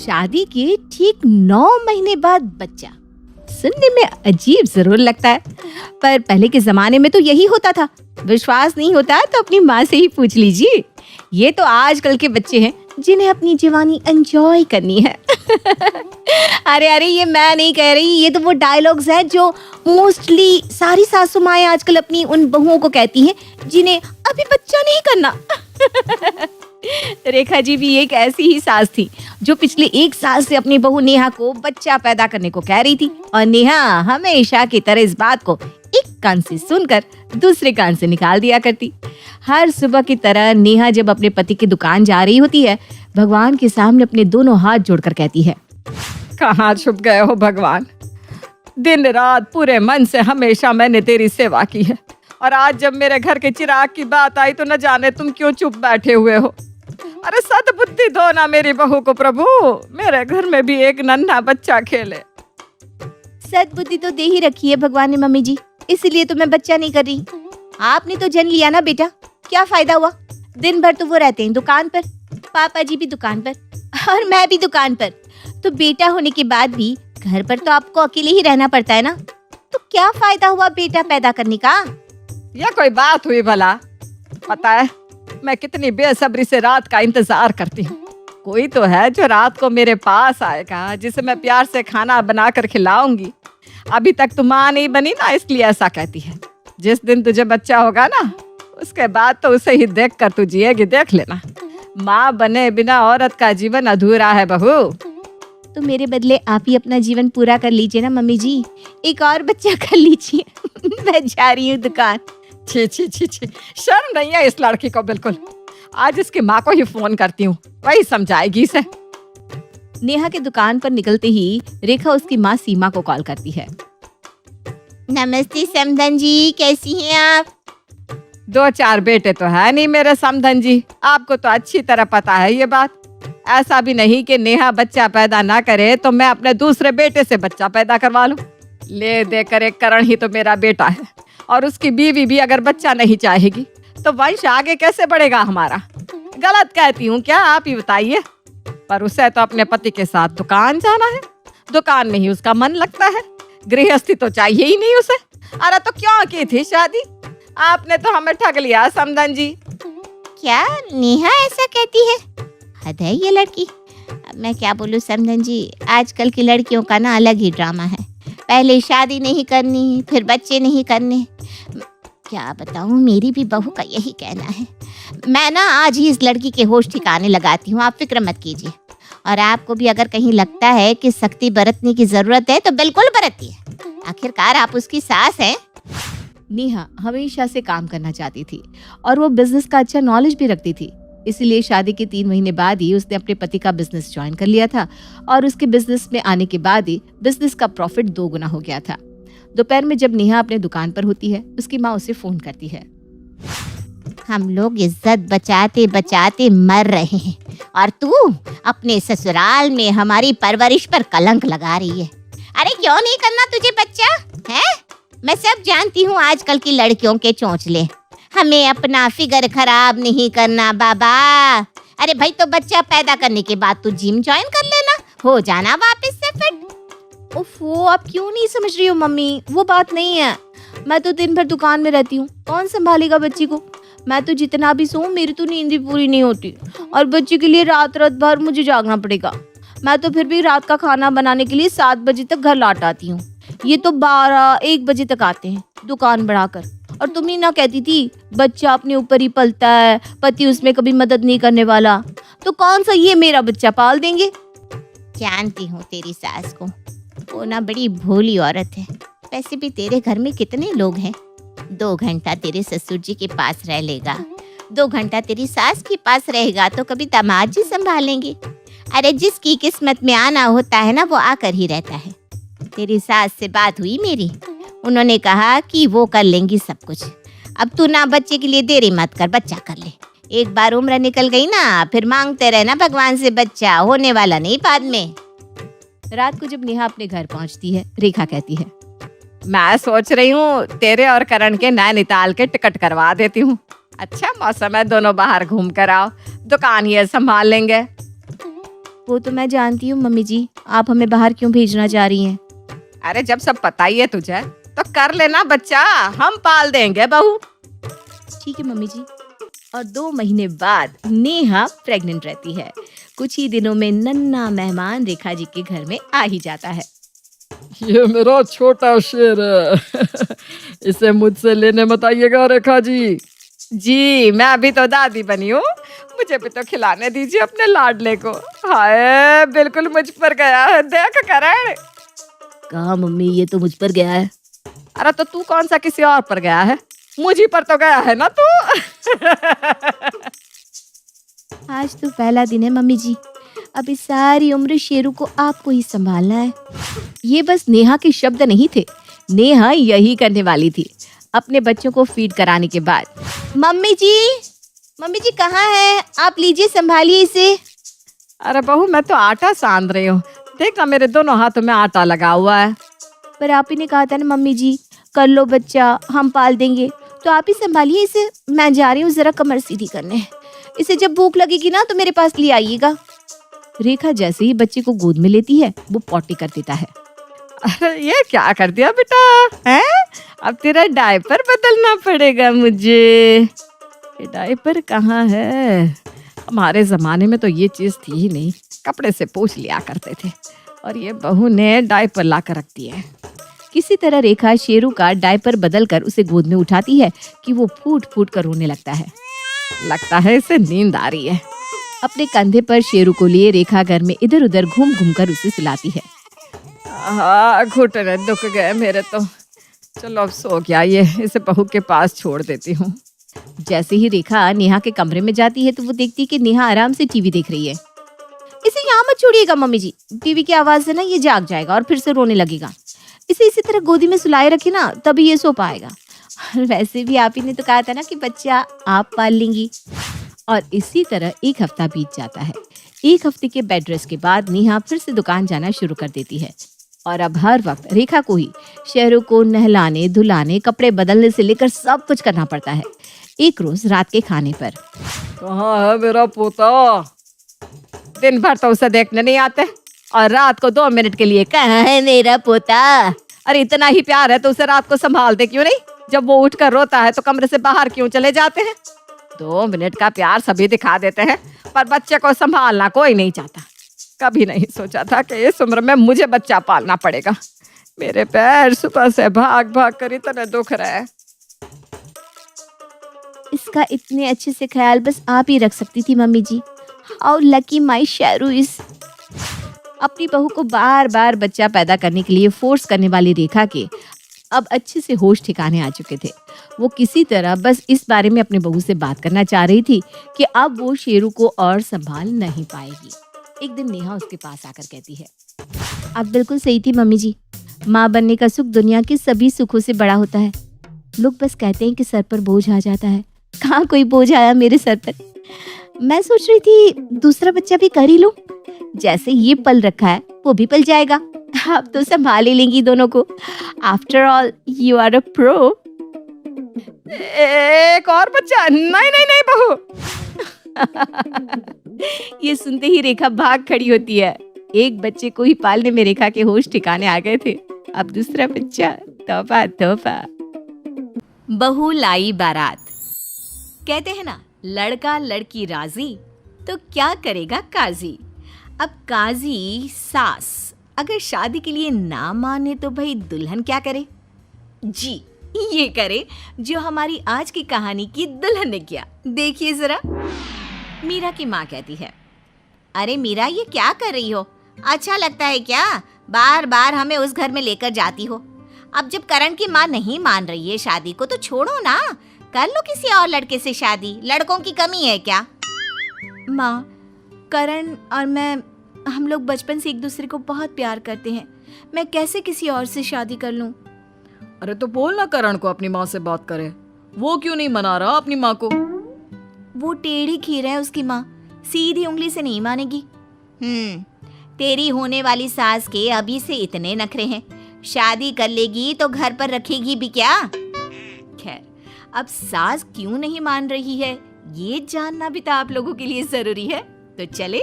शादी के ठीक 9 महीने बाद बच्चा। सुनने में अजीब जरूर लगता है, पर पहले के जमाने में तो यही होता था। विश्वास नहीं होता तो अपनी माँ से ही पूछ लीजिए। ये तो आजकल के बच्चे हैं जिन्हें अपनी जवानी एंजॉय करनी है। अरे अरे, ये मैं नहीं कह रही, ये तो वो डायलॉग्स हैं जो मोस्टली सारी सासू माएं आजकल अपनी उन बहुओं को कहती हैं जिन्हें अभी बच्चा नहीं करना। रेखा जी भी एक ऐसी ही सास थी जो पिछले 1 साल से अपनी बहू नेहा को बच्चा पैदा करने को कह रही थी, और नेहा हमेशा की तरह इस बात को एक कान से सुनकर दूसरे कान से निकाल दिया करती। हर सुबह की तरह नेहा जब अपने पति की दुकान जा रही होती है, भगवान के सामने अपने दोनों हाथ जोड़कर कहती है, कहाँ छुप गए हो भगवान? दिन रात पूरे मन से हमेशा मैंने तेरी सेवा की है, और आज जब मेरे घर के चिराग की बात आई तो न जाने तुम क्यों चुप बैठे हुए हो। अरे सद्बुद्धि दो ना मेरी बहू को प्रभु, मेरे घर में भी एक नन्हा बच्चा खेले। सद्बुद्धि तो दे ही रखी है भगवान ने मम्मी जी, इसलिए तो मैं बच्चा नहीं कर रही। आपने तो जन लिया ना बेटा, क्या फायदा हुआ? दिन भर तो वो रहते हैं दुकान पर, पापा जी भी दुकान पर और मैं भी दुकान पर, तो बेटा होने के बाद भी घर पर तो आपको अकेले ही रहना पड़ता है ना, तो क्या फायदा हुआ बेटा पैदा करने का? यह कोई बात हुई भला? पता है मैं कितनी बेसब्री से रात का इंतजार करती हूँ। कोई तो है जो रात को मेरे पास आएगा, जिसे मैं प्यार से खाना बनाकर खिलाऊंगी। अभी तक तू माँ नहीं बनी ना, इसलिए ऐसा कहती है। जिस दिन तुझे बच्चा होगा ना, उसके बाद तो उसे ही देख कर तू जिएगी, देख लेना। माँ बने बिना औरत का जीवन अधूरा है बहू। तो मेरे बदले आप ही अपना जीवन पूरा कर लीजिए ना मम्मी जी, एक और बच्चा कर लीजिए। मैं जा रही हूँ दुकान। छी छी छी छी, शर्म नहीं है इस लड़की को बिल्कुल। आज इसकी माँ को ही फोन करती हूँ, वही समझाएगी इसे। नेहा के दुकान पर निकलते ही रेखा उसकी माँ सीमा को कॉल करती है। नमस्ते समधन जी, कैसी हैं आप? 2-4 बेटे तो है नहीं मेरे समधन जी, आपको तो अच्छी तरह पता है ये बात। ऐसा भी नहीं कि नेहा बच्चा पैदा ना करे तो मैं अपने दूसरे बेटे से बच्चा पैदा करवा लूं। ले देकर एक करण ही तो मेरा बेटा है, और उसकी बीवी भी अगर बच्चा नहीं चाहेगी तो वंश आगे कैसे बढ़ेगा हमारा? गलत कहती हूँ क्या, आप ही बताइए। पर उसे तो अपने पति के साथ दुकान जाना है, दुकान में ही उसका मन लगता है, गृहस्थी तो चाहिए ही नहीं उसे। अरे तो क्यों की थी शादी? आपने तो हमें ठग लिया समधन जी। क्या नेहा ऐसा कहती है? हद है ये लड़की। मैं क्या बोलूं समधन जी, आजकल की लड़कियों का ना अलग ही ड्रामा है। पहले शादी नहीं करनी, फिर बच्चे नहीं करने। क्या बताऊं, मेरी भी बहू का यही कहना है। मैं ना आज ही इस लड़की के होश ठिकाने लगाती हूँ, आप फिक्र मत कीजिए। और आपको भी अगर कहीं लगता है कि सख्ती बरतने की जरूरत है तो बिल्कुल बरतिए, आखिरकार आप उसकी सास हैं। नेहा हमेशा से काम करना चाहती थी और वो बिजनेस का अच्छा नॉलेज भी रखती थी, इसलिए शादी के 3 महीने बाद ही उसने अपने पति का बिजनेस ज्वाइन कर लिया था, और उसके बिजनेस में आने के बाद ही बिजनेस का प्रॉफिट 2 गुना हो गया था। दोपहर में जब नेहा अपने दुकान पर होती है, उसकी माँ उसे फोन करती है। हम लोग इज्जत बचाते बचाते मर रहे हैं, और तू अपने ससुराल में हमारी परवरिश पर कलंक लगा रही है। अरे क्यों नहीं करना तुझे बच्चा है? मैं सब जानती हूँ आजकल की लड़कियों के चोंचले। हमें अपना फिगर खराब नहीं करना बाबा। अरे भाई, तो बच्चा पैदा करने के बाद तू जिम ज्वाइन कर लेना, हो जाना वापस से फिट। ओफो, आप क्यों नहीं समझ रही हो मम्मी? वो बात नहीं है। मैं तो दिन भर दुकान में रहती हूँ, कौन संभालेगा बच्ची को? मैं तो जितना भी सोऊं, मेरी तो नींद भी पूरी नहीं होती, और बच्चे के लिए रात रात भर मुझे जागना पड़ेगा। मैं तो फिर भी रात का खाना बनाने के लिए 7 बजे तक घर लौट आती हूँ। ये तो 12-1 बजे तक आते हैं दुकान बढ़ाकर। और तुम ही ना कहती थी बच्चा अपने ऊपर ही पलता है, पति उसमें कभी मदद नहीं करने वाला, तो कौन सा ये मेरा बच्चा पाल देंगे? जानती हूँ तेरी सास को, वो ना बड़ी भोली औरत है। वैसे भी तेरे घर में कितने लोग हैं? 2 घंटा तेरे ससुर जी के पास रह लेगा, 2 घंटा तेरी सास के पास रहेगा, तो कभी दामाद जी संभालेंगे। अरे जिसकी किस्मत में आना होता है ना, वो आकर ही रहता है। तेरी सास से बात हुई मेरी, उन्होंने कहा कि वो कर लेंगी सब कुछ। अब तू ना बच्चे के लिए देरी मत कर, बच्चा कर ले। एक बार उम्र निकल गई ना, फिर मांगते रहना भगवान से बच्चा, होने वाला नहीं बाद में। रात को जब नेहा अपने घर पहुंचती है, रेखा कहती है, मैं सोच रही हूँ तेरे और करण के नैनीताल के टिकट करवा देती हूँ। अच्छा मौसम है, दोनों बाहर घूम कर आओ, दुकान ये संभाल लेंगे। वो तो मैं जानती हूँ मम्मी जी, आप हमें बाहर क्यों भेजना चाह रही हैं? अरे जब सब पता ही है तुझे तो कर लेना बच्चा, हम पाल देंगे बहू। ठीक है मम्मी जी। और 2 महीने बाद नेहा प्रेग्नेंट रहती है। कुछ ही दिनों में नन्हा मेहमान रेखा जी के घर में आ ही जाता है। ये मेरा छोटा शेर है। इसे मुझसे लेने मत आइएगा रेखा जी। जी मैं अभी तो दादी बनी हूँ, मुझे भी तो खिलाने दीजिए अपने लाडले को। हाय बिल्कुल मुझ पर गया है, देख करण। कहा मम्मी, ये तो मुझ पर गया है। अरे तो तू कौन सा किसी और पर गया है, मुझी पर तो गया है ना तू। आज तो पहला दिन है मम्मी जी, अभी सारी उम्र शेरू को आपको ही संभालना है। ये बस नेहा के शब्द नहीं थे, नेहा यही करने वाली थी अपने बच्चों को फीड कराने के बाद। मम्मी जी कहाँ है? आप लीजिए, संभालिए इसे। अरे बहू मैं तो आटा सान रही हूँ, देख ना मेरे दोनों हाथों में आटा लगा हुआ है। पर आप ही ने कहा था ना मम्मी जी, कर लो बच्चा, हम पाल देंगे, तो आप ही संभालिए इसे। मैं जा रही हूँ जरा कमर सीधी करने, इसे जब भूख लगेगी ना तो मेरे पास ले आइएगा। रेखा जैसे ही बच्चे को गोद में लेती है वो पॉटी कर देता है। अरे ये क्या कर दिया बेटा, हैं? अब तेरा डायपर बदलना पड़ेगा मुझे। ये डायपर कहाँ है? हमारे जमाने में तो ये चीज थी ही नहीं, कपड़े से पोंछ लिया करते थे, और ये बहू ने डायपर ला कर रख दिया है। किसी तरह रेखा शेरू का डायपर बदलकर उसे गोद में उठाती है कि वो फूट फूट कर रोने लगता है। लगता है इसे नींद आ रही है। अपने कंधे पर शेरू को लिए रेखा घर में इधर उधर घूम घूम कर उसे सुलाती है। घुटने दुख गए मेरे तो। चलो अब सो गया ये, इसे बहू के पास छोड़ देती हूँ। जैसे ही रेखा नेहा के कमरे में जाती है तो वो देखती है कि नेहा आराम से टीवी देख रही है। इसे यहाँ मत छोड़िएगा मम्मी जी, टीवी की आवाज से ना ये जाग जाएगा और फिर से रोने लगेगा। इसे इसी तरह गोदी में सुलाए रखे ना, तभी ये सो पाएगा। वैसे भी आप ही ने तो कहा था ना कि बच्चा आप पाल लेंगी। और इसी तरह 1 हफ्ता बीत जाता है। 1 हफ्ते के बेड रेस्ट के बाद नेहा फिर से दुकान जाना शुरू कर देती है, और अब हर वक्त रेखा को ही शेरू को नहलाने धुलाने कपड़े बदलने से लेकर सब कुछ करना पड़ता है। एक रोज रात के खाने पर, कहाँ है मेरा पोता? दिन भर तो उसे देखने नहीं आते, और रात को 2 मिनट के लिए कहाँ है मेरा पोता। अरे इतना ही प्यार है तो उसे रात को संभालते क्यों नहीं? जब वो उठकर रोता है तो कमरे से बाहर क्यों चले जाते हैं? 2 मिनट का प्यार सभी दिखा देते हैं, पर बच्चे को संभालना कोई नहीं चाहता। कभी नहीं सोचा था कि इस उम्र में मुझे बच्चा पालना पड़ेगा। मेरे पैर सुबह से भाग भाग कर इतने दुख रहे हैं। इसका इतने अच्छे से ख्याल बस आप ही रख सकती थी mummy ji. How lucky my Sheru is. अपनी बहू को बार बार बच्चा पैदा करने के लिए फोर्स करने वाली रेखा के अब अच्छे से होश ठिकाने आ चुके थे। वो किसी तरह बस इस बारे में अपनी बहू से बात करना चाह रही थी कि अब वो शेरू को और संभाल नहीं पाएगी। एक दिन नेहा उसके पास आकर कहती है, आप बिल्कुल सही थी मम्मी जी, माँ बनने का सुख दुनिया के सभी सुखों से बड़ा होता है। लोग बस कहते हैं कि सर पर बोझ आ जाता है, कहाँ कोई बोझ आया मेरे सर पर। मैं सोच रही थी दूसरा बच्चा भी कर ही लूं, जैसे ये पल रखा है वो भी पल जाएगा। आप तो संभाल ही लेंगी दोनों को। After all you are a pro. एक और बच्चा? नहीं नहीं नहीं बहू। ये सुनते ही रेखा भाग खड़ी होती है। एक बच्चे को ही पालने में रेखा के होश ठिकाने आ गए थे, अब दूसरा बच्चा, तौबा तौबा। बहू लाई बारात। कहते हैं ना, लड़का लड़की राजी तो क्या करेगा काजी। अब काजी सास अगर शादी के लिए ना माने तो भाई दुल्हन क्या करे? जी ये करे जो हमारी आज की कहानी की दुल्हन ने किया। देखिए जरा। मीरा की माँ कहती है, अरे मीरा ये क्या कर रही हो? अच्छा लगता है क्या बार बार हमें उस घर में लेकर जाती हो? अब जब करण की माँ नहीं मान रही है शादी को तो छोड़ो ना, कर लो किसी और लड़के से शादी। लड़कों की कमी है क्या? माँ, करण और मैं, हम लोग बचपन से एक दूसरे को बहुत प्यार करते हैं, मैं कैसे किसी और से शादी कर लूं? अरे तो बोल ना करण को अपनी माँ से बात करे, वो क्यों नहीं मना रहा अपनी माँ को? वो टेढ़ी खीर है उसकी माँ, सीधी उंगली से नहीं मानेगी। तेरी होने वाली सास के अभी से इतने नखरे हैं, शादी कर लेगी तो घर पर रखेगी भी क्या? खैर, अब सास क्यों नहीं मान रही है ये जानना भी तो आप लोगों के लिए जरूरी है, तो चले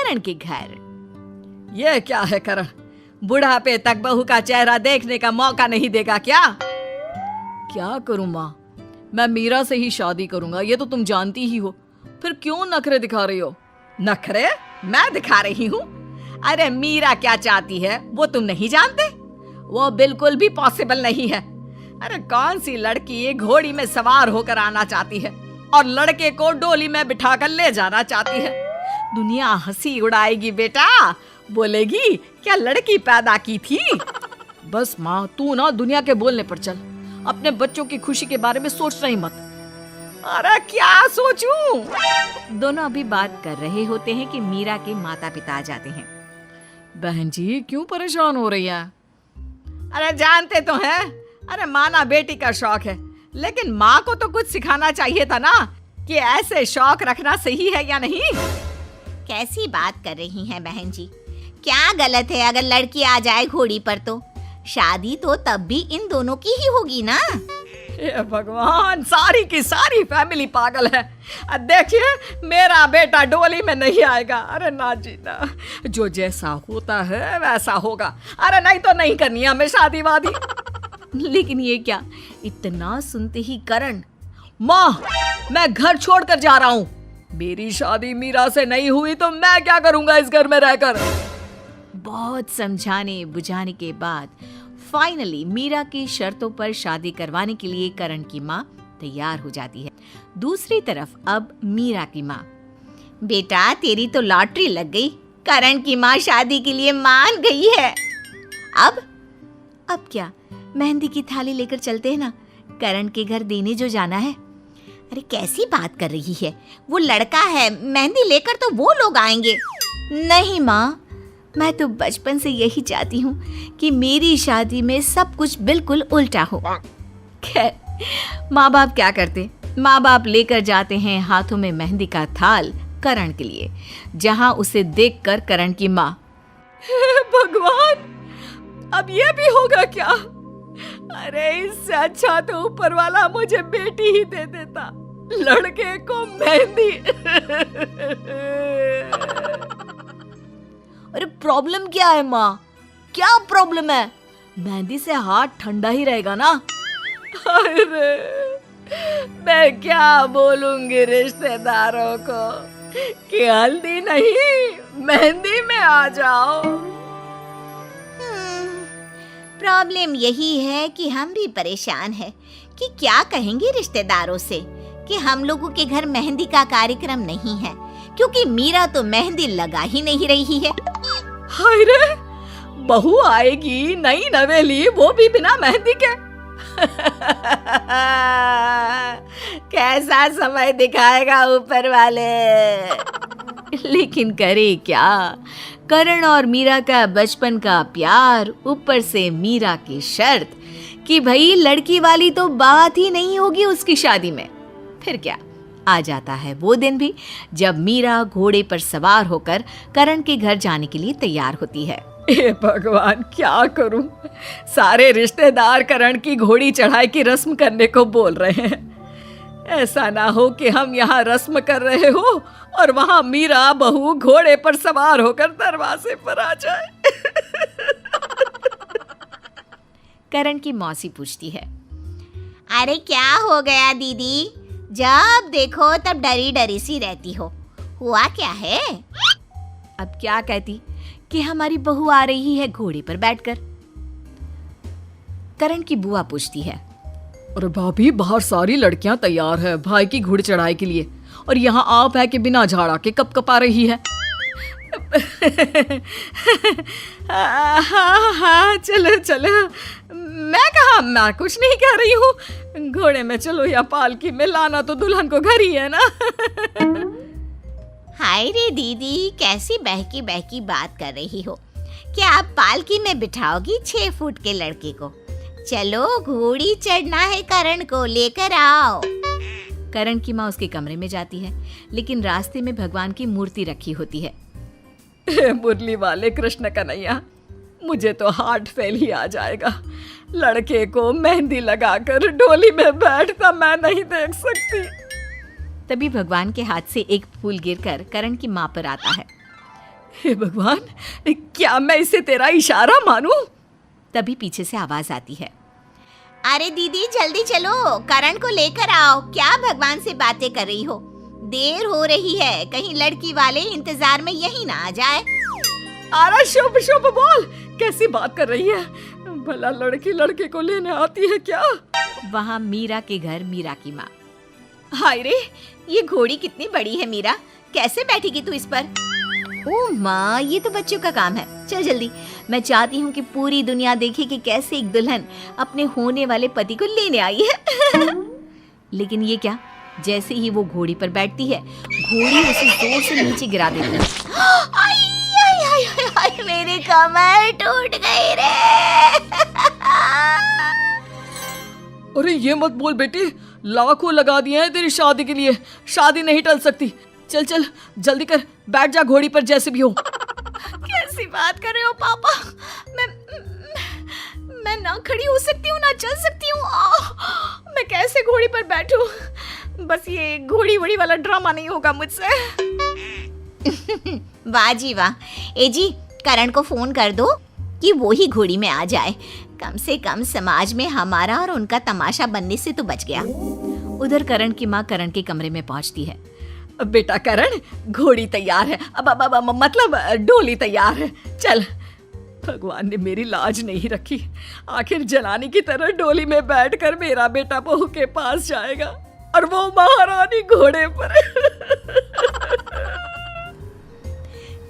करण के घर। ये क्या है करण, बुढ़ापे तक बहू का चेहरा देखने का मौका नहीं देगा क्या? क्या करूं माँ, मैं मीरा से ही शादी करूंगा, ये तो तुम जानती ही हो। फिर क्यों नखरे दिखा रही हो? नखरे मैं दिखा रही हूँ? अरे मीरा क्या चाहती है वो तुम नहीं जानते? वो बिल्कुल भी पॉसिबल नहीं है। अरे कौन सी लड़की घोड़ी में सवार होकर आना चाहती है और लड़के को डोली में बिठाकर ले जाना चाहती है? दुनिया हंसी उड़ाएगी बेटा, बोलेगी क्या लड़की पैदा की थी। बस माँ तू ना दुनिया के बोलने पर चल, अपने बच्चों की खुशी के बारे में सोचना ही मत। अरे क्या सोचूं? दोनों अभी बात कर रहे होते हैं कि मीरा के माता पिता आ जाते हैं। बहन जी क्यों परेशान हो रही है? अरे जानते तो हैं, अरे माना बेटी का शौक है, लेकिन माँ को तो कुछ सिखाना चाहिए था ना कि ऐसे शौक रखना सही है या नहीं। कैसी बात कर रही हैं बहन जी? क्या गलत है अगर लड़की आ जाए घोड़ी पर? तो शादी तो तब भी इन दोनों की ही होगी ना। हे भगवान, सारी की सारी फैमिली पागल है। देखिए मेरा बेटा डोली में नहीं आएगा। अरे ना जी ना, जो जैसा होता है वैसा होगा। अरे नहीं तो नहीं करनी हमें शादी वादी। लेकिन ये क्या, इतना सुनते ही करण, माँ मैं घर छोड़कर जा रहा हूँ। मेरी शादी मीरा से नहीं हुई तो मैं क्या करूंगा इस घर में रहकर। बहुत समझाने बुझाने के बाद फाइनली मीरा की शर्तों पर शादी करवाने के लिए करण की माँ तैयार हो जाती है। दूसरी तरफ अब मीरा की माँ, बेटा तेरी तो लॉटरी लग गई, करण की माँ शादी के लिए मान गई है। अब क्या, मेहंदी की थाली लेकर चलते हैं ना, करण के घर देने जो जाना है। अरे कैसी बात कर रही है, वो लड़का है, मेहंदी लेकर तो वो लोग आएंगे। नहीं माँ, मैं तो बचपन से यही चाहती हूँ कि मेरी शादी में सब कुछ बिल्कुल उल्टा हो। खैर माँ बाप क्या करते, माँ बाप लेकर जाते हैं हाथों में मेहंदी का थाल करण के लिए, जहाँ उसे देखकर करण की माँ, भगवान अब ये भी होगा क्या? अरे इससे अच्छा तो ऊपर वाला मुझे बेटी ही दे देता, लड़के को मेहंदी। अरे प्रॉब्लम क्या है माँ, क्या प्रॉब्लम है? मेहंदी से हाथ ठंडा ही रहेगा ना। अरे मैं क्या बोलूंगी रिश्तेदारों को कि हल्दी नहीं मेहंदी में आ जाओ। प्रॉब्लम यही है कि हम भी परेशान हैं कि क्या कहेंगे रिश्तेदारों से कि हम लोगों के घर मेहंदी का कार्यक्रम नहीं है, क्योंकि मीरा तो मेहंदी लगा ही नहीं रही है। हाय रे, बहू आएगी नई नवेली, वो भी बिना मेहंदी के। कैसा समय दिखाएगा ऊपर वाले। लेकिन करे क्या, करण और मीरा का बचपन का प्यार, ऊपर से मीरा की शर्त कि भाई लड़की वाली तो बात ही नहीं होगी उसकी शादी में। फिर क्या, आ जाता है वो दिन भी जब मीरा घोड़े पर सवार होकर करण के घर जाने के लिए तैयार होती है। हे भगवान क्या करूं, सारे रिश्तेदार करण की घोड़ी चढ़ाई की रस्म करने को बोल रहे हैं। ऐसा ना हो कि हम यहाँ रस्म कर रहे हो और वहाँ मीरा बहू घोड़े पर सवार होकर दरवाजे पर आ जाए। करण की मौसी पूछती है, अरे क्या हो गया दीदी, जब देखो तब डरी डरी सी रहती हो, हुआ क्या है? अब क्या कहती कि हमारी बहू आ रही है घोड़े पर बैठकर। करण की बुआ पूछती है, अरे भाभी बाहर सारी लड़कियां तैयार है भाई की घोड़ी चढ़ाई के लिए, और यहाँ आप है कि बिना झाड़ा के कप कपा रही है। हाँ चलो चलो, मैं कुछ नहीं कह रही हूँ, घोड़े में चलो या पालकी में, लाना तो दुल्हन को घर ही है ना। हाय रे दीदी, कैसी बहकी बहकी बात कर रही हो, क्या आप पालकी में बिठाओगी 6 फुट के लड़के को? चलो घोड़ी चढ़ना है, करण को लेकर आओ। करण की माँ उसके कमरे में जाती है, लेकिन रास्ते में भगवान की मूर्ति रखी होती है। मुरली वाले कृष्ण कन्हैया, मुझे तो हार्ट फेल ही आ जाएगा। लड़के को मेहंदी लगाकर डोली में बैठता मैं नहीं देख सकती। तभी भगवान के हाथ से एक फूल गिरकर करण की माँ पर आता है। हे भगवान, क्या मैं इसे तेरा इशारा मानूं? तभी पीछे से आवाज आती है, अरे दीदी जल्दी चलो, करण को लेकर आओ। क्या भगवान से बातें कर रही हो? देर हो रही है, कहीं लड़की वाले इंतजार में यहीं ना आ जाए। अरे शुभ शुभ बोल, कैसी बात कर रही है? भला लड़की लड़के को लेने आती है क्या? वहाँ मीरा के घर मीरा की माँ, हाय रे, ये घोड़ी कितनी बड़ी है मीरा, कैसे बैठेगी तू इस पर? ओ माँ, ये तो बच्चों का काम है, चल जल्दी। मैं चाहती हूँ कि पूरी दुनिया देखे कि कैसे एक दुल्हन अपने होने वाले पति को लेने आई है। लेकिन ये क्या, जैसे ही वो घोड़ी पर बैठती है, घोड़ी उसे जोर से नीचे गिरा देती है। आई, आई, आई, आई, आई, मेरी कमर टूट गई रे। अरे ये मत बोल बेटी, लाखों लगा दिए हैं तेरी शादी के लिए, शादी नहीं टल सकती। चल चल जल्दी कर, बैठ जा घोड़ी पर जैसे भी हो। कैसी बात कर रहे हो पापा? मैं ना खड़ी हो सकती हूँ ना चल सकती हूँ। मैं कैसे घोड़ी पर बैठूं? बस ये घोड़ी वोड़ी वाला ड्रामा नहीं होगा मुझसे। वाह जी वाह। ए जी, करण को फोन कर दो कि वो ही घोड़ी में आ जाए। कम से कम समाज में हमारा और उनका तमाशा बनने से तो बच गया। उधर करण की माँ करण के कमरे में पहुंचती है। बेटा करण, घोड़ी तैयार है, अब मतलब डोली तैयार है, चल। भगवान ने मेरी लाज नहीं रखी, आखिर जनानी की तरह डोली में बैठकर मेरा बेटा बहू के पास जाएगा, और वो महारानी घोड़े पर।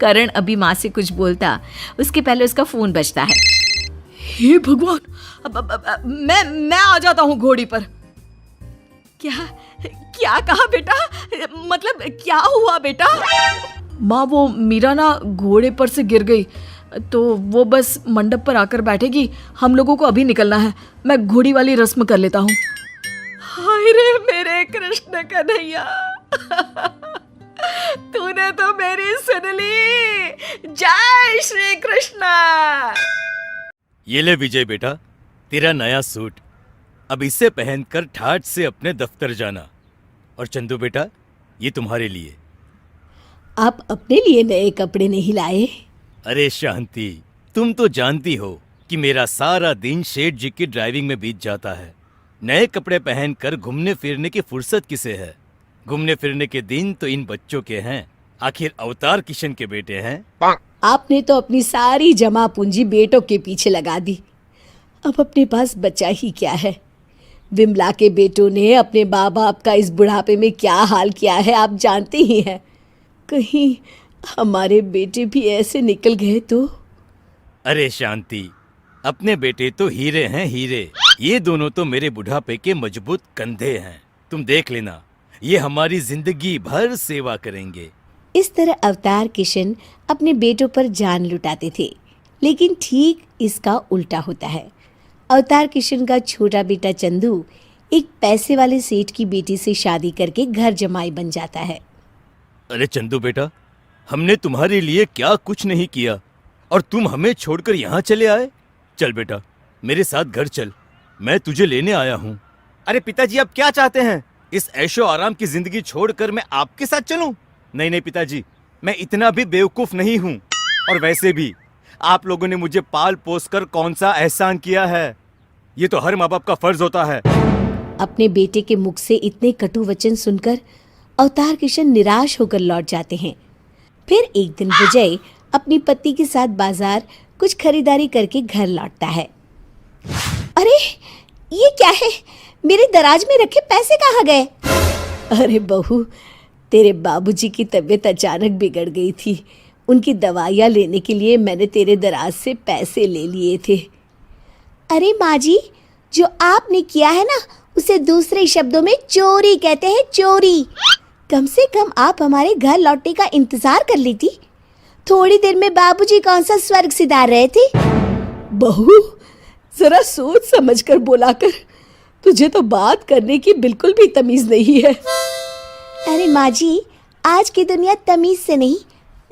करण अभी माँ से कुछ बोलता, उसके पहले उसका फोन बजता है। हे भगवान, अब मैं आ जाता हूँ घोड़ी पर। क्या कहा बेटा? मतलब क्या हुआ बेटा? माँ, वो मीरा ना घोड़े पर से गिर गई, तो वो बस मंडप पर आकर बैठेगी, हम लोगों को अभी निकलना है। मैं घोड़ी वाली रस्म कर लेता हूँ। हाय रे मेरे कृष्ण कन्हैया, तूने तो मेरी सुन ली। जय श्री कृष्ण। ये ले विजय बेटा, तेरा नया सूट, अब इसे पहनकर ठाठ से अपने दफ्तर जाना। और चंदू बेटा, ये तुम्हारे लिए। आप अपने लिए नए कपड़े नहीं लाए? अरे शांति, तुम तो जानती हो कि मेरा सारा दिन शेठ जी की ड्राइविंग में बीत जाता है। नए कपड़े पहनकर घूमने फिरने की फुर्सत किसे है? घूमने फिरने के दिन तो इन बच्चों के हैं, आखिर अवतार किशन के बेटे हैं। आपने तो अपनी सारी जमा पूंजी बेटों के पीछे लगा दी, अब अपने पास बचा ही क्या है? विमला के बेटों ने अपने माँ बाप का इस बुढ़ापे में क्या हाल किया है आप जानते ही हैं। कहीं हमारे बेटे भी ऐसे निकल गए तो? अरे शांति, अपने बेटे तो हीरे हैं हीरे, ये दोनों तो मेरे बुढ़ापे के मजबूत कंधे हैं। तुम देख लेना, ये हमारी जिंदगी भर सेवा करेंगे। इस तरह अवतार किशन अपने बेटों पर जान लुटाते थे, लेकिन ठीक इसका उल्टा होता है। अवतार किशन का छोटा बेटा चंदू एक पैसे वाले सेठ की बेटी से शादी करके घर जमाई बन जाता है। अरे चंदू बेटा, हमने तुम्हारे लिए क्या कुछ नहीं किया और तुम हमें छोड़कर यहाँ चले आए। चल बेटा, मेरे साथ घर चल, मैं तुझे लेने आया हूँ। अरे पिताजी, आप क्या चाहते हैं? इस ऐशो आराम की जिंदगी छोड़कर मैं आपके साथ चलूं? नहीं नहीं पिताजी, मैं इतना भी बेवकूफ नहीं हूँ। और वैसे भी आप लोगों ने मुझे पाल पोस कर कौन सा एहसान किया है? ये तो हर माँ बाप का फर्ज होता है। अपने बेटे के मुख से इतने कटु वचन सुनकर अवतार किशन निराश होकर लौट जाते हैं। फिर एक दिन विजय अपनी पत्नी के साथ बाजार कुछ खरीदारी करके घर लौटता है। अरे ये क्या है, मेरे दराज में रखे पैसे कहाँ गए? अरे बहू, तेरे बाबूजी की तबीयत अचानक बिगड़ गई थी, उनकी दवाइयाँ लेने के लिए मैंने तेरे दराज से पैसे ले लिए थे। अरे माँ जी, जो आपने किया है ना, उसे दूसरे शब्दों में चोरी कहते हैं, चोरी। कम से कम आप हमारे घर लौटने का इंतजार कर लेती। थोड़ी देर में बाबूजी कौन सा स्वर्ग सिधार रहे थे। बहू, जरा सोच समझ कर बोला कर, तुझे तो बात करने की बिल्कुल भी तमीज नहीं है। अरे माँ जी, आज की दुनिया तमीज से नहीं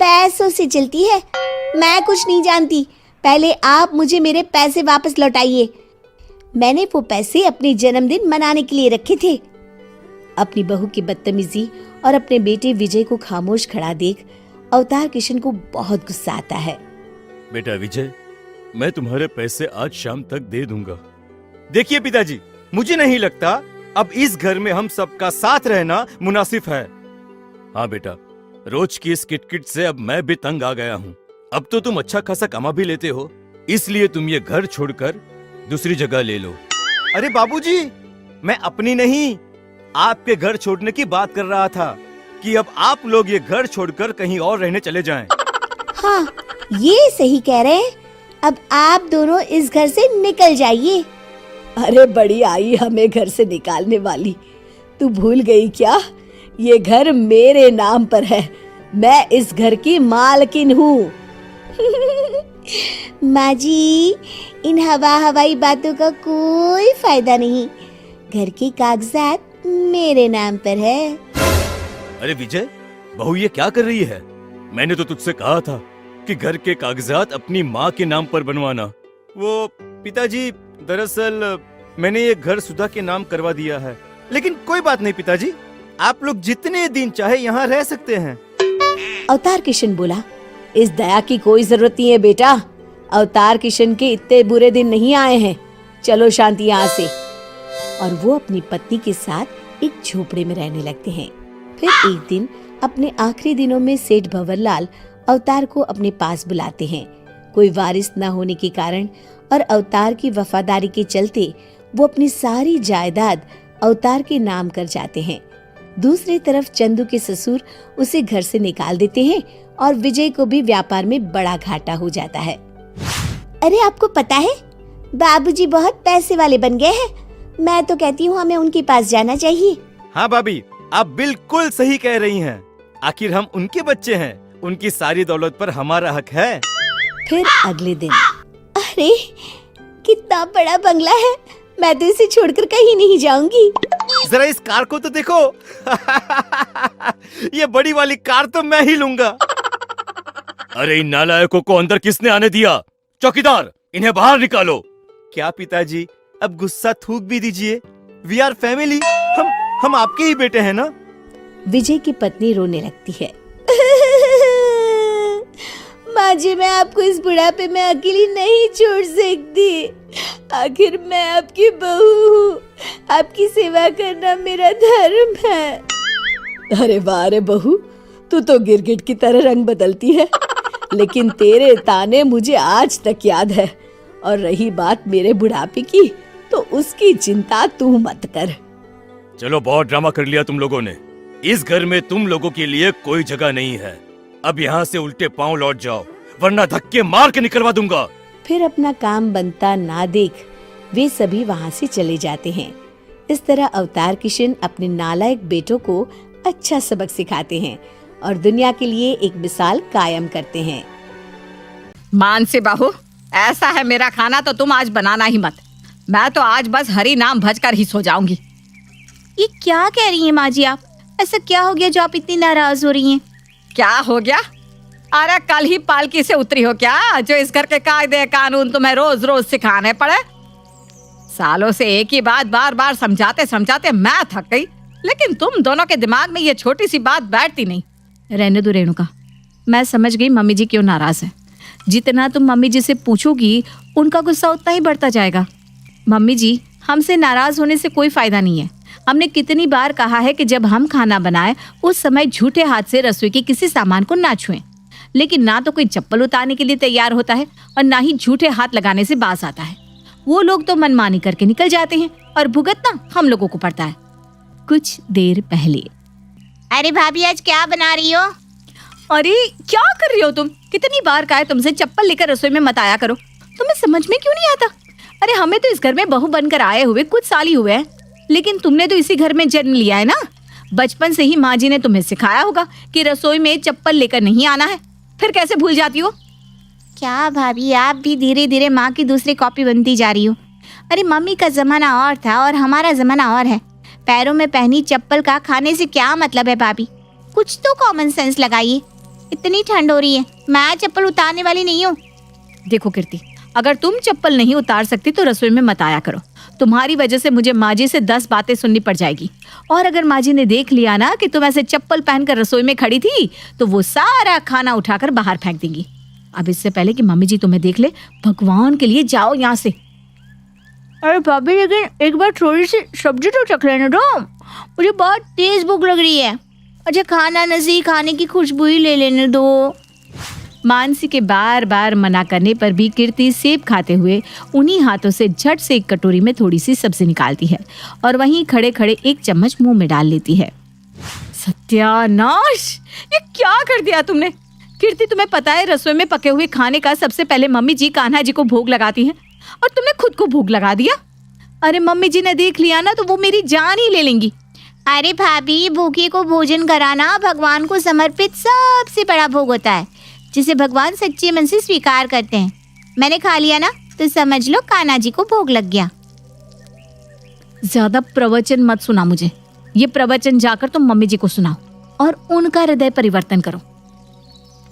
पैसों से चलती है। मैं कुछ नहीं जानती, पहले आप मुझे मेरे पैसे वापस लौटाइए। मैंने वो पैसे अपने जन्मदिन मनाने के लिए रखे थे। अपनी बहू की बदतमीजी और अपने बेटे विजय को खामोश खड़ा देख अवतार किशन को बहुत गुस्सा आता है। बेटा विजय, मैं तुम्हारे पैसे आज शाम तक दे दूंगा। देखिए पिताजी, मुझे नहीं लगता अब इस घर में हम सबका साथ रहना मुनासिब है। हाँ बेटा, रोज की इस किटकिट से अब मैं भी तंग आ गया हूँ। अब तो तुम अच्छा खासा कमा भी लेते हो, इसलिए तुम ये घर छोड़कर दूसरी जगह ले लो। अरे बाबूजी, मैं अपनी नहीं आपके घर छोड़ने की बात कर रहा था कि अब आप लोग ये घर छोड़कर कहीं और रहने चले जाएं। हाँ, ये सही कह रहे हैं। अब आप दोनों इस घर से निकल जाइए। अरे बड़ी आई हमें घर से निकालने वाली, तू भूल गई क्या? ये घर मेरे नाम पर है, मैं इस घर की मालकिन हूँ। माँ जी, इन हवाई बातों का कोई फायदा नहीं। घर के कागजात मेरे नाम पर है। अरे विजय, बहू ये क्या कर रही है? मैंने तो तुझसे कहा था कि घर के कागजात अपनी माँ के नाम पर बनवाना। वो पिताजी, दरअसल मैंने ये घर सुधा के नाम करवा दिया है। लेकिन कोई बात नहीं पिताजी, आप लोग जितने दिन चाहे यहाँ रह सकते हैं। अवतार किशन बोला, इस दया की कोई जरूरत नहीं है बेटा। अवतार किशन के इतने बुरे दिन नहीं आए हैं। चलो शांति यहाँ से। और वो अपनी पत्नी के साथ एक झोपड़े में रहने लगते हैं। फिर एक दिन अपने आखिरी दिनों में सेठ भंवरलाल अवतार को अपने पास बुलाते हैं। कोई वारिस न होने के कारण और अवतार की वफादारी के चलते वो अपनी सारी जायदाद अवतार के नाम कर जाते हैं। दूसरी तरफ चंदू के ससुर उसे घर से निकाल देते हैं और विजय को भी व्यापार में बड़ा घाटा हो जाता है। अरे आपको पता है, बाबूजी बहुत पैसे वाले बन गए हैं। मैं तो कहती हूँ हमें उनके पास जाना चाहिए। हाँ भाभी, आप बिल्कुल सही कह रही हैं। आखिर हम उनके बच्चे हैं, उनकी सारी दौलत पर हमारा हक है। फिर अगले दिन, अरे कितना बड़ा बंगला है, मैं तो इसे छोड़कर कहीं नहीं जाऊंगी। जरा इस कार को तो देखो। ये बड़ी वाली कार तो मैं ही लूंगा। अरे इन नालायकों को अंदर किसने आने दिया? चौकीदार, इन्हें बाहर निकालो। क्या पिताजी, अब गुस्सा थूक भी दीजिए। वी आर फैमिली, हम आपके ही बेटे हैं ना। विजय की पत्नी रोने लगती है। माँ जी, मैं आपको इस बुढ़ापे में अकेली नहीं छोड़ सकती। आखिर मैं आपकी बहू हूँ, आपकी सेवा करना मेरा धर्म है। अरे वाह रे बहू, तू तो गिरगिट की तरह रंग बदलती है। लेकिन तेरे ताने मुझे आज तक याद है। और रही बात मेरे बुढ़ापे की, तो उसकी चिंता तू मत कर। चलो, बहुत ड्रामा कर लिया तुम लोगों ने। इस घर में तुम लोगों के लिए कोई जगह नहीं है। अब यहाँ से उल्टे पांव लौट जाओ, वरना धक्के मार के निकलवा दूंगा। फिर अपना काम बनता ना देख वे सभी वहाँ से चले जाते हैं। इस तरह अवतार किशन अपने नालायक बेटों को अच्छा सबक सिखाते हैं और दुनिया के लिए एक मिसाल कायम करते हैं। मानसी बहू, ऐसा है मेरा खाना तो तुम आज बनाना ही मत। मैं तो आज बस हरी नाम भजकर ही सो जाऊंगी। ये क्या कह रही हैं माँ जी आप? ऐसा क्या हो गया जो आप इतनी नाराज हो रही हैं? क्या हो गया? अरे कल ही पालकी से उतरी हो क्या, जो इस घर के कायदे कानून तुम्हें रोज रोज सिखाने पड़े? सालों से एक ही बात बार बार समझाते समझाते मैं थक गई, लेकिन तुम दोनों के दिमाग में ये छोटी सी बात बैठती नहीं। रहने दो रेणुका, मैं समझ गई मम्मी जी क्यों नाराज है। जितना तुम मम्मी जी से पूछोगी उनका गुस्सा उतना ही बढ़ता जाएगा। मम्मी जी, हमसे नाराज होने से कोई फायदा नहीं है। हमने कितनी बार कहा है कि जब हम खाना बनाएं उस समय झूठे हाथ से रसोई के किसी सामान को ना छुएं। लेकिन ना तो कोई चप्पल उतारने के लिए तैयार होता है और ना ही झूठे हाथ लगाने से बाज आता है। वो लोग तो मनमानी करके निकल जाते हैं और भुगतना हम लोगों को पड़ता है। कुछ देर पहले, अरे भाभी, आज क्या बना रही हो? अरे क्या कर रही हो तुम? कितनी बार कहा है तुमसे चप्पल लेकर रसोई में मत आया करो। तुम्हें समझ में क्यों नहीं आता? अरे हमें तो इस घर में बहू बनकर आए हुए कुछ साल ही हुए हैं, लेकिन तुमने तो इसी घर में जन्म लिया है ना। बचपन से ही माँ जी ने तुम्हें सिखाया होगा कि रसोई में चप्पल लेकर नहीं आना है, फिर कैसे भूल जाती हो? क्या भाभी, आप भी धीरे धीरे माँ की दूसरी कॉपी बनती जा रही हो। अरे मम्मी का जमाना और था और हमारा जमाना और है। पैरों में पहनी चप्पल का खाने से क्या मतलब है भाभी? कुछ तो कॉमन सेंस लगाइए। इतनी ठंड हो रही है, मैं चप्पल उतारने वाली नहीं हूँ। देखो कीर्ति, अगर तुम चप्पल नहीं उतार सकती तो रसोई में मत आया करो। तुम्हारी वजह से मुझे माँ जी से 10 बातें सुननी पड़ जाएगी। और अगर माँ जी ने देख लिया ना कि तुम ऐसे चप्पल पहनकर रसोई में खड़ी थी तो वो सारा खाना उठाकर बाहर फेंक देंगी। अब इससे पहले कि मम्मी जी तुम्हें देख ले, भगवान के लिए जाओ यहाँ से। अरे भाभी लेकिन एक बार थोड़ी सी सब्जी तो चख लेने दो, मुझे बहुत तेज भूख लग रही है। अच्छा खाना नजी, खाने की खुशबू ही ले लेने दो। मानसी के बार बार मना करने पर भी कीर्ति सेब खाते हुए उन्हीं हाथों से झट से एक कटोरी में थोड़ी सी सब्जी निकालती है और वहीं खड़े खड़े एक चम्मच मुंह में डाल लेती है। सत्यानाश, ये क्या कर दिया तुमने? कीर्ति, तुम्हें पता है रसोई में पके हुए खाने का सबसे पहले मम्मी जी कान्हा जी को भोग लगाती हैं और तुमने खुद को भोग लगा दिया। अरे मम्मी जी ने देख लिया ना तो वो मेरी जान ही ले लेंगी। अरे भाभी, भूखे को भोजन कराना भगवान को समर्पित सबसे बड़ा भोग होता है, जिसे भगवान सच्चे मन से स्वीकार करते हैं। मैंने खा लिया ना तो समझ लो कान्हा जी को भोग लग गया। ज्यादा प्रवचन मत सुना मुझे। ये प्रवचन जाकर तुम मम्मी जी को सुनाओ और उनका हृदय परिवर्तन करो।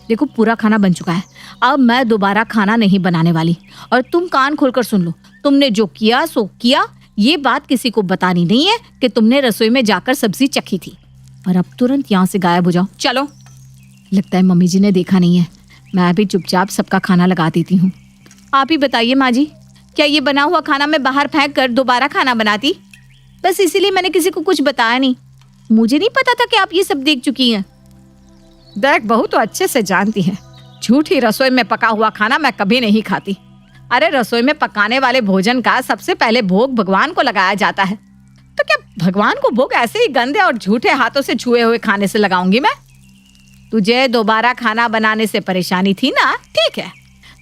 देखो पूरा खाना बन चुका है, अब मैं दोबारा खाना नहीं बनाने वाली। और तुम कान खोलकर सुन लो, तुमने जो किया सो किया। ये बात किसी को बतानी नहीं है कि तुमने रसोई में जाकर सब्जी चखी थी। और अब तुरंत यहाँ से गायब हो जाओ, चलो। लगता है मम्मी जी ने देखा नहीं है, मैं भी चुपचाप सबका खाना लगा देती हूँ। आप ही बताइए माँ जी, क्या ये बना हुआ खाना मैं बाहर फेंक कर दोबारा खाना बनाती? बस इसीलिए मैंने किसी को कुछ बताया नहीं। मुझे नहीं पता था कि आप ये सब देख चुकी हैं। देख, बहू तो अच्छे से जानती है, झूठी रसोई में पका हुआ खाना मैं कभी नहीं खाती। अरे रसोई में पकाने वाले भोजन का सबसे पहले भोग भगवान को लगाया जाता है, तो क्या भगवान को भोग ऐसे ही गंदे और झूठे हाथों से छुए हुए खाने से लगाऊंगी मैं? तुझे दोबारा खाना बनाने से परेशानी थी ना? ठीक है,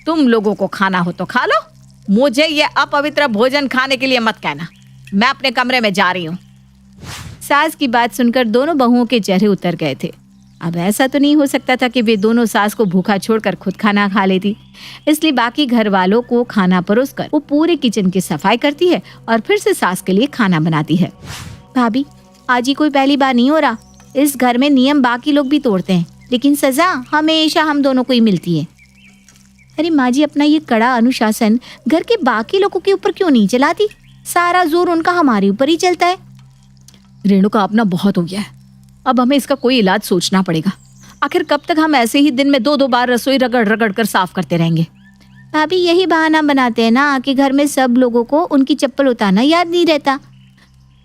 तुम लोगों को खाना हो तो खा लो, मुझे ये अपवित्र भोजन खाने के लिए मत कहना। मैं अपने कमरे में जा रही हूँ। सास की बात सुनकर दोनों बहुओं के चेहरे उतर गए थे। अब ऐसा तो नहीं हो सकता था कि वे दोनों सास को भूखा छोड़कर खुद खाना खा लेती, इसलिए बाकी घर वालों को खाना परोसकर वो पूरे किचन की सफाई करती है और फिर से सास के लिए खाना बनाती है। भाभी, आज ही कोई पहली बार नहीं हो रहा। इस घर में नियम बाकी लोग भी तोड़ते हैं, लेकिन सजा हमेशा हम दोनों को ही मिलती है। अरे माँ जी, अपना ये कड़ा अनुशासन घर के बाकी लोगों के ऊपर क्यों नहीं चलाती? सारा जोर उनका हमारे ऊपर ही चलता है। रेणुका, अपना बहुत हो गया है, अब हमें इसका कोई इलाज सोचना पड़ेगा। आखिर कब तक हम ऐसे ही दिन में 2-2 बार रसोई रगड़ रगड़ कर साफ करते रहेंगे? भाभी, यही बहाना बनाते हैं ना कि घर में सब लोगों को उनकी चप्पल उतारना याद नहीं रहता।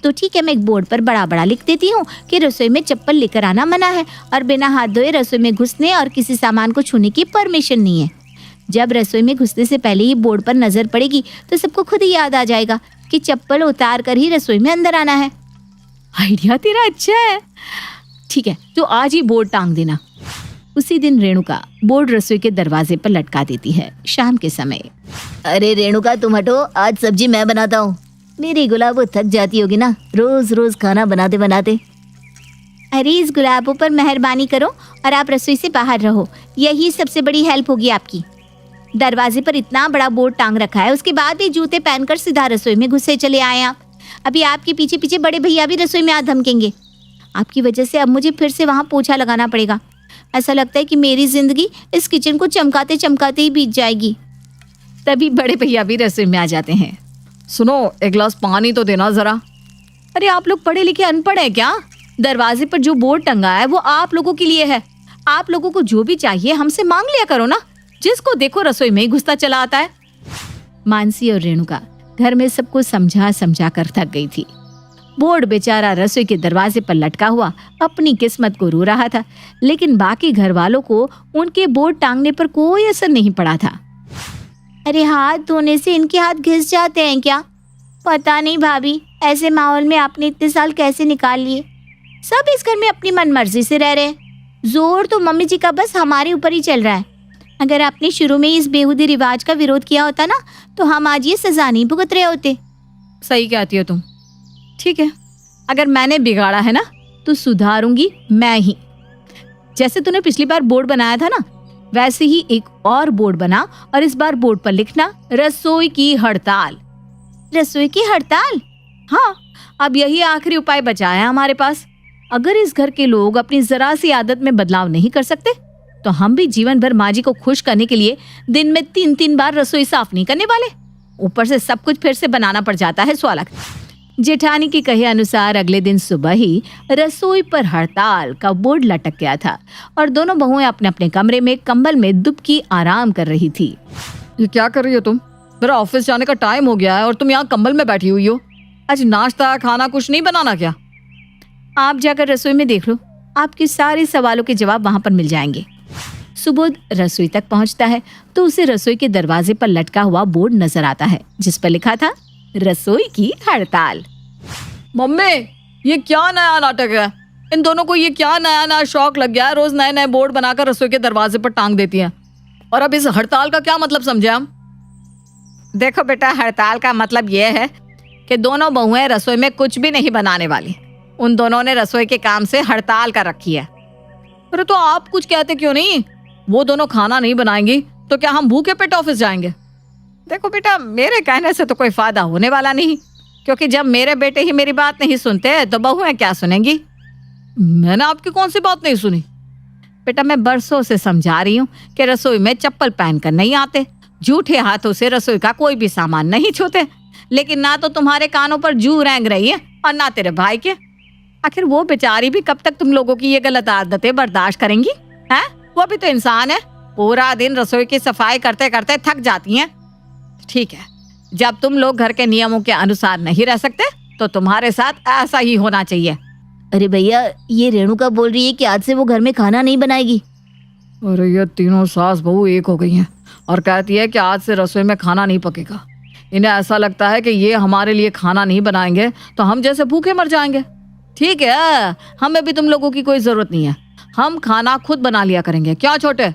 तो ठीक है, मैं एक बोर्ड पर बड़ा बड़ा लिख देती हूँ कि रसोई में चप्पल लेकर आना मना है और बिना हाथ धोए रसोई में घुसने और किसी सामान को छूने की परमिशन नहीं है। जब रसोई में घुसने से पहले ही बोर्ड पर नजर पड़ेगी तो सबको खुद ही याद आ जाएगा कि चप्पल उतार कर ही रसोई में अंदर आना है। आइडिया तेरा अच्छा है। ठीक है, तो आज ही बोर्ड टांग देना। उसी दिन रेणुका बोर्ड रसोई के दरवाजे पर लटका देती है शाम के समय। अरे रेणुका, तुम हटो, आज सब्जी मैं बनाता हूँ। मेरी गुलाबो थक जाती होगी ना रोज रोज खाना बनाते बनाते। अरे इस गुलाबों पर मेहरबानी करो और आप रसोई से बाहर रहो, यही सबसे बड़ी हेल्प होगी आपकी। दरवाजे पर इतना बड़ा बोर्ड टांग रखा है, उसके बाद भी जूते पहनकर सीधा रसोई में घुसे चले आए आप। अभी आपके पीछे पीछे बड़े भैया भी रसोई में आ धमकेंगे। आपकी वजह से अब मुझे फिर से वहाँ पोछा लगाना पड़ेगा। ऐसा लगता है कि मेरी जिंदगी इस किचन को चमकाते चमकाते ही बीत जाएगी। तभी बड़े भैया भी रसोई में आ जाते हैं। सुनो, एक गिलास पानी तो देना जरा। अरे आप लोग पढ़े लिखे अनपढ़ हैं क्या? दरवाजे पर जो बोर्ड टंगा है वो आप लोगों के लिए है। आप लोगों को जो भी चाहिए हमसे मांग लिया करो ना। जिसको देखो रसोई में ही घुसता चला आता है। मानसी और रेणुका घर में सबको समझा समझा कर थक गई थी। बोर्ड बेचारा रसोई के दरवाजे पर लटका हुआ अपनी किस्मत को रो रहा था, लेकिन बाकी घर वालों को उनके बोर्ड टांगने पर कोई असर नहीं पड़ा था। अरे हाथ धोने से इनके हाथ घिस जाते हैं क्या? पता नहीं भाभी, ऐसे माहौल में आपने इतने साल कैसे निकाल लिए। सब इस घर में अपनी मनमर्जी से रह रहे हैं। जोर तो मम्मी जी का बस हमारे ऊपर ही चल रहा है। अगर आपने शुरू में इस बेहूदी रिवाज का विरोध किया होता ना तो हम आज ये सजा नहीं भुगत रहे होते। सही कहती हो तुम। ठीक है, अगर मैंने बिगाड़ा है ना तो सुधारूंगी मैं ही। जैसे तूने पिछली बार बोर्ड बनाया था ना, वैसे ही एक और बोर्ड बना और इस बार बोर्ड पर लिखना रसोई की हड़ताल। रसोई की हड़ताल? हाँ, अब यही आखिरी उपाय बचा है हमारे पास। अगर इस घर के लोग अपनी जरा सी आदत में बदलाव नहीं कर सकते तो हम भी जीवन भर माँ जी को खुश करने के लिए दिन में 3-3 बार रसोई साफ नहीं करने वाले। ऊपर से सब कुछ फिर से बनाना पड़ जाता है स्वालक। जेठानी के कहे अनुसार अगले दिन सुबह ही रसोई पर हड़ताल का बोर्ड लटक गया था और दोनों बहुएं अपने अपने कमरे में कंबल में दुबकी आराम कर रही थी। ये क्या कर रही हो तुम? मेरा ऑफिस जाने का टाइम हो गया है और तुम यहाँ कंबल में बैठी हुई हो। आज नाश्ता खाना कुछ नहीं बनाना क्या? आप जाकर रसोई में देख लो, आपके सारे सवालों के जवाब वहां पर मिल जाएंगे। सुबोध रसोई तक पहुंचता है तो उसे रसोई के दरवाजे पर लटका हुआ बोर्ड नजर आता है जिस पर लिखा था रसोई की हड़ताल। मम्मी, ये क्या नया नाटक है? इन दोनों को ये क्या नया नया शौक लग गया है? रोज नए नए बोर्ड बनाकर रसोई के दरवाजे पर टांग देती हैं। और अब इस हड़ताल का क्या मतलब समझे हम? देखो बेटा, हड़ताल का मतलब यह है कि दोनों बहुएं रसोई में कुछ भी नहीं बनाने वाली। उन दोनों ने रसोई के काम से हड़ताल कर रखी है। अरे तो आप कुछ कहते क्यों नहीं? वो दोनों खाना नहीं बनाएंगी तो क्या हम भूखे पेट ऑफिस जाएंगे? देखो बेटा, मेरे कहने से तो कोई फायदा होने वाला नहीं, क्योंकि जब मेरे बेटे ही मेरी बात नहीं सुनते तो बहुएं क्या सुनेंगी? मैंने आपकी कौन सी बात नहीं सुनी? बेटा, मैं बरसों से समझा रही हूँ कि रसोई में चप्पल पहनकर नहीं आते, झूठे हाथों से रसोई का कोई भी सामान नहीं छूते। लेकिन ना तो तुम्हारे कानों पर जू रेंग रही है और ना तेरे भाई के। आखिर वो बेचारी भी कब तक तुम लोगों की ये गलत आदतें बर्दाश्त करेंगी? हैं? वो भी तो इंसान है, पूरा दिन रसोई की सफाई करते करते थक जाती हैं। ठीक है, जब तुम लोग घर के नियमों के अनुसार नहीं रह सकते तो तुम्हारे साथ ऐसा ही होना चाहिए। अरे भैया, ये रेणुका बोल रही है कि आज से वो घर में खाना नहीं बनाएगी। अरे ये तीनों सास बहू एक हो गई हैं और कहती है कि आज से रसोई में खाना नहीं पकेगा। इन्हें ऐसा लगता है कि ये हमारे लिए खाना नहीं बनाएंगे तो हम जैसे भूखे मर जाएंगे। ठीक है, हमें भी तुम लोगों की कोई जरूरत नहीं है, हम खाना खुद बना लिया करेंगे। क्या छोटे?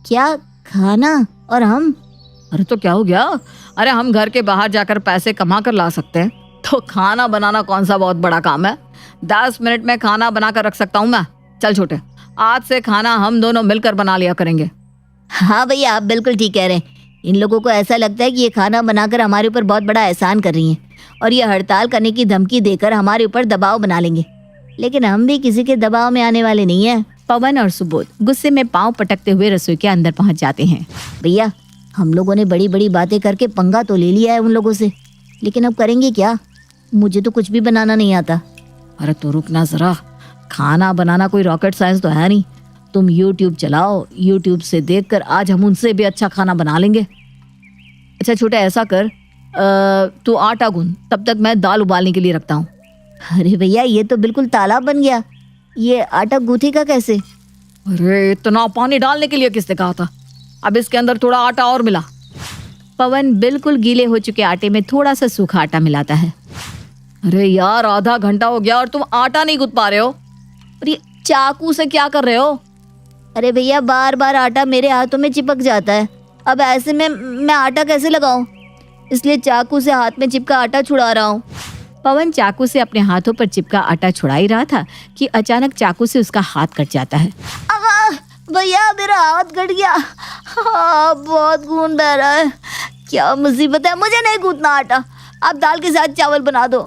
क्या खाना? और हम? अरे तो क्या हो गया? अरे हम घर के बाहर जाकर पैसे कमा कर ला सकते हैं, तो खाना बनाना कौन सा बहुत बड़ा काम है? 10 मिनट में खाना बना कर रख सकता हूँ मैं। चल छोटे, आज से खाना हम दोनों मिलकर बना लिया करेंगे। हाँ भैया, आप बिल्कुल ठीक कह रहे हैं। इन लोगों को ऐसा लगता है कि ये खाना बनाकर हमारे ऊपर बहुत बड़ा एहसान कर रही हैं और ये हड़ताल करने की धमकी देकर हमारे ऊपर दबाव बना लेंगे, लेकिन हम भी किसी के दबाव में आने वाले नहीं हैं। पवन और सुबोध गुस्से में पांव पटकते हुए रसोई के अंदर पहुंच जाते हैं। भैया, हम लोगों ने बड़ी बड़ी बातें करके पंगा तो ले लिया है उन लोगों से, लेकिन अब करेंगे क्या? मुझे तो कुछ भी बनाना नहीं आता। अरे तो रुकना जरा, खाना बनाना कोई रॉकेट साइंस तो है नहीं। तुम YouTube चलाओ, YouTube से देखकर आज हम उनसे भी अच्छा खाना बना लेंगे। अच्छा छोटे, ऐसा कर, तू आटा गूंद, तब तक मैं दाल उबालने के लिए रखता हूँ। अरे भैया, ये तो बिल्कुल तालाब बन गया। ये आटा गूंथेगा कैसे? अरे इतना पानी डालने के लिए किसने कहा था? अब इसके अंदर थोड़ा आटा और मिला। पवन बिल्कुल गीले हो चुके आटे में थोड़ा सा सूखा आटा मिलाता है। अरे यार, आधा घंटा हो गया और तुम आटा नहीं गूंथ पा रहे हो। अरे चाकू से क्या कर रहे हो? अरे भैया, बार बार आटा मेरे हाथों में चिपक जाता है। अब ऐसे में मैं आटा कैसे लगाऊं? इसलिए चाकू से हाथ में चिपका आटा छुड़ा रहा हूँ। पवन चाकू से अपने हाथों पर चिपका आटा छुड़ा ही रहा था कि अचानक चाकू से उसका हाथ कट जाता है। भैया, मेरा हाथ कट गया। हाँ, बहुत खून बह रहा है। क्या मुसीबत है, मुझे नहीं गूंथना आटा। आप दाल के साथ चावल बना दो।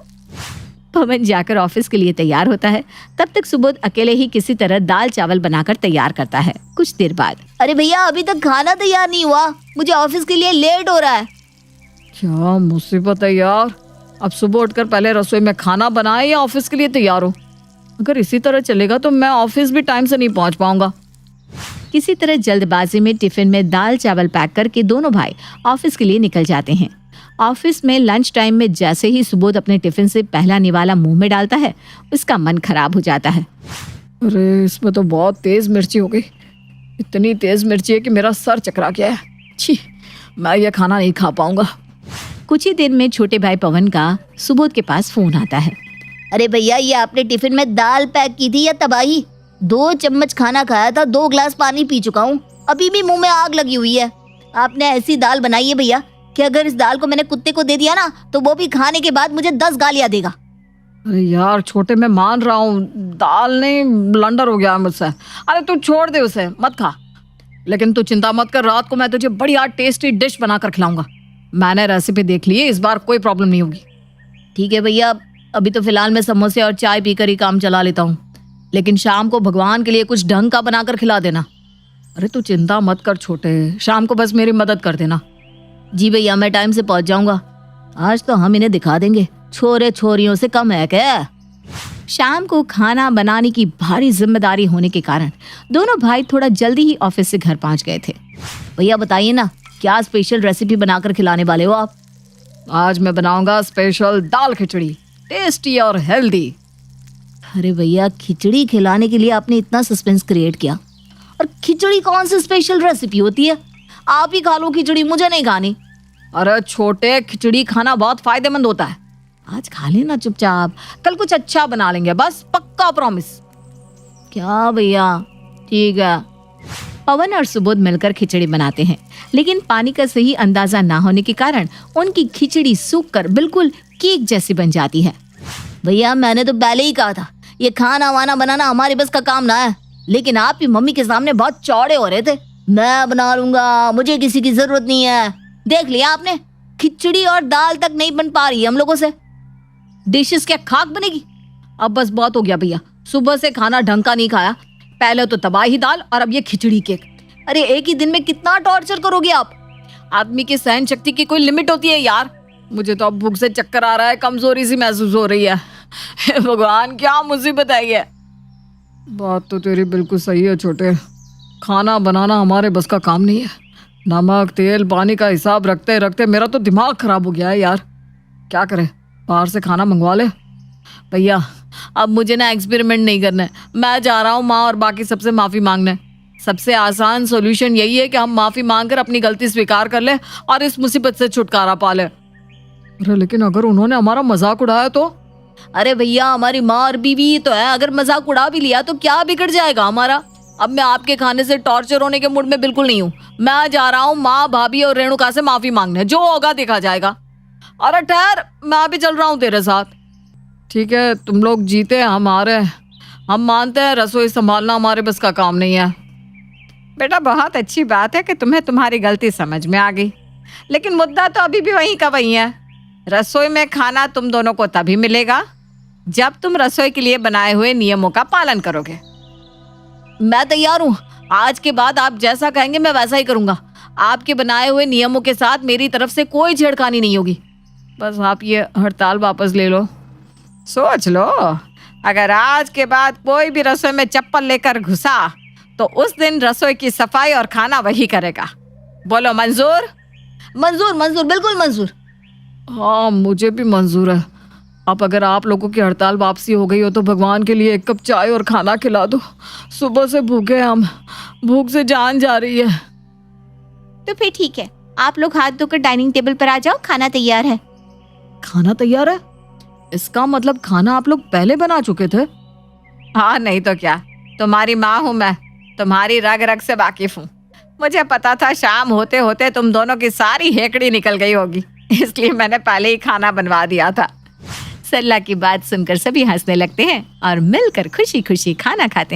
पवन जाकर ऑफिस के लिए तैयार होता है। तब तक सुबोध अकेले ही किसी तरह दाल चावल बनाकर तैयार करता है। कुछ देर बाद, अरे भैया, अभी तक खाना तैयार नहीं हुआ, मुझे ऑफिस के लिए लेट हो रहा है। क्या मुसीबत है यार। अब सुबह उठकर पहले रसोई में खाना बनाए या ऑफिस के लिए तैयार हो? अगर इसी तरह चलेगा तो मैं ऑफिस भी टाइम से नहीं पहुंच पाऊंगा। किसी तरह जल्दबाजी में टिफिन में दाल चावल पैक करके दोनों भाई ऑफिस के लिए निकल जाते हैं। ऑफिस में लंच टाइम में जैसे ही सुबोध अपने टिफिन से पहला निवाला मुंह में डालता है, उसका मन खराब हो जाता है। अरे इसमें तो बहुत तेज मिर्ची हो गई। इतनी तेज मिर्ची है कि मेरा सर चकरा गया है। छी, मैं ये खाना नहीं खा पाऊंगा। कुछ ही देर में छोटे भाई पवन का सुबोध के पास फोन आता है। अरे भैया, ये आपने टिफिन में दाल पैक की थी या तबाही? 2 चम्मच खाना खाया था, 2 गिलास पानी पी चुका हूँ, अभी भी मुंह में आग लगी हुई है। आपने ऐसी दाल बनाई है भैया कि अगर इस दाल को मैंने कुत्ते को दे दिया ना तो वो भी खाने के बाद मुझे 10 गालियां देगा। अरे यार छोटे, मैं मान रहा हूँ दाल नहीं, ब्लंडर हो गया मुझसे। अरे तू छोड़ दे उसे, मत खा। लेकिन तू चिंता मत कर, रात को मैं तुझे बढ़िया टेस्टी डिश बनाकर खिलाऊंगा। मैंने रेसिपी देख ली है, इस बार कोई प्रॉब्लम नहीं होगी। ठीक है भैया, अभी तो फिलहाल मैं समोसे और चाय पीकर ही काम चला लेता हूँ, लेकिन शाम को भगवान के लिए कुछ ढंग का बनाकर खिला देना। अरे तू चिंता मत कर छोटे, शाम को बस मेरी मदद कर देना। जी भैया, मैं टाइम से पहुंच जाऊंगा। आज तो हम इन्हें दिखा देंगे छोरे छोरियों से कम है क्या। शाम को खाना बनाने की भारी जिम्मेदारी होने के कारण दोनों भाई थोड़ा जल्दी ही ऑफिस से घर पहुंच गए थे। भैया बताइए ना, क्या स्पेशल रेसिपी बनाकर खिलाने वाले हो आप? आज मैं बनाऊंगा स्पेशल दाल खिचड़ी, टेस्टी और हेल्दी। अरे भैया, खिचड़ी खिलाने के लिए आपने इतना सस्पेंस क्रिएट किया, और खिचड़ी कौन सी स्पेशल रेसिपी होती है? आप ही खा लो खिचड़ी, मुझे नहीं खानी। अरे छोटे, खिचड़ी खाना बहुत फायदेमंद होता है। आज खा लेना चुपचाप, कल कुछ अच्छा बना लेंगे, बस पक्का प्रॉमिस। क्या भैया, ठीक है। पवन और सुबोध मिलकर खिचड़ी बनाते हैं, लेकिन पानी का सही अंदाजा ना होने के कारण उनकी खिचड़ी सूखकर बिल्कुल केक जैसी बन जाती है। भैया, मैंने तो पहले ही कहा था ये खाना वाना बनाना हमारे बस का काम ना है, लेकिन आप ही मम्मी के सामने बहुत चौड़े हो रहे थे। मैं बना लूंगा, मुझे किसी की जरूरत नहीं है। देख लिया आपने, खिचड़ी और दाल तक नहीं बन पा रही है हम लोगों से। डिशेस क्या खाक बनेगी? अब बस बहुत हो गया भैया, सुबह से खाना ढंग का नहीं खाया। पहले तो तबाही दाल और अब ये खिचड़ी केक। अरे एक ही दिन में कितना टॉर्चर करोगे आप? आदमी की सहन शक्ति की कोई लिमिट होती है यार। मुझे तो अब भूख से चक्कर आ रहा है, कमजोरी सी महसूस हो रही है। हे भगवान, क्या मुसीबत है ये। बात तो तेरी बिल्कुल सही है छोटे, खाना बनाना हमारे बस का काम नहीं है। नमक तेल पानी का हिसाब रखते रखते मेरा तो दिमाग खराब हो गया है यार। क्या करें, बाहर से खाना मंगवा ले? भैया, अब मुझे ना एक्सपेरिमेंट नहीं करना है। मैं जा रहा हूँ माँ और बाकी सबसे माफ़ी मांगने। सबसे आसान सॉल्यूशन यही है कि हम माफ़ी मांगकर अपनी गलती स्वीकार कर ले और इस मुसीबत से छुटकारा पा ले। अरे लेकिन अगर उन्होंने हमारा मजाक उड़ाया तो? अरे भैया, हमारी माँ और बीवी ही तो है, अगर मजाक उड़ा भी लिया तो क्या बिगड़ जाएगा हमारा? अब मैं आपके खाने से टॉर्चर होने के मूड में बिल्कुल नहीं हूँ। मैं जा रहा हूँ माँ, भाभी और रेणुका से माफ़ी मांगने, जो होगा देखा जाएगा। अरे ठहर, मैं भी चल रहा हूँ तेरे साथ। ठीक है, तुम लोग जीते, हम हारे। हम मानते हैं रसोई संभालना हमारे बस का काम नहीं है। बेटा, बहुत अच्छी बात है कि तुम्हें तुम्हारी गलती समझ में आ गई, लेकिन मुद्दा तो अभी भी वहीं का वहीं है। रसोई में खाना तुम दोनों को तभी मिलेगा जब तुम रसोई के लिए बनाए हुए नियमों का पालन करोगे। मैं तैयार हूँ, आज के बाद आप जैसा कहेंगे मैं वैसा ही करूँगा। आपके बनाए हुए नियमों के साथ मेरी तरफ से कोई छेड़खानी नहीं होगी। बस आप ये हड़ताल वापस ले लो। सोच लो, अगर आज के बाद कोई भी रसोई में चप्पल लेकर घुसा तो उस दिन रसोई की सफाई और खाना वही करेगा। बोलो मंजूर? मंजूर, मंजूर, बिल्कुल मंजूर। हाँ, मुझे भी मंजूर है। अब अगर आप लोगों की हड़ताल वापसी हो गई हो तो भगवान के लिए एक कप चाय और खाना खिला दो। सुबह से भूखे हम, भूख से जान जा रही है। तो फिर ठीक है, आप लोग हाथ धोकर डाइनिंग टेबल पर आ जाओ, खाना तैयार है। खाना तैयार है? इसका मतलब खाना आप लोग पहले बना चुके थे? हाँ, नहीं तो क्या, तुम्हारी माँ हूँ मैं, तुम्हारी रग रग से वाकिफ हूँ। मुझे पता था शाम होते होते तुम दोनों की सारी हेकड़ी निकल गई होगी, इसलिए मैंने पहले ही खाना बनवा दिया था। सरला की बात सुनकर सभी हंसने लगते हैं और मिलकर खुशी खुशी खाना खाते हैं।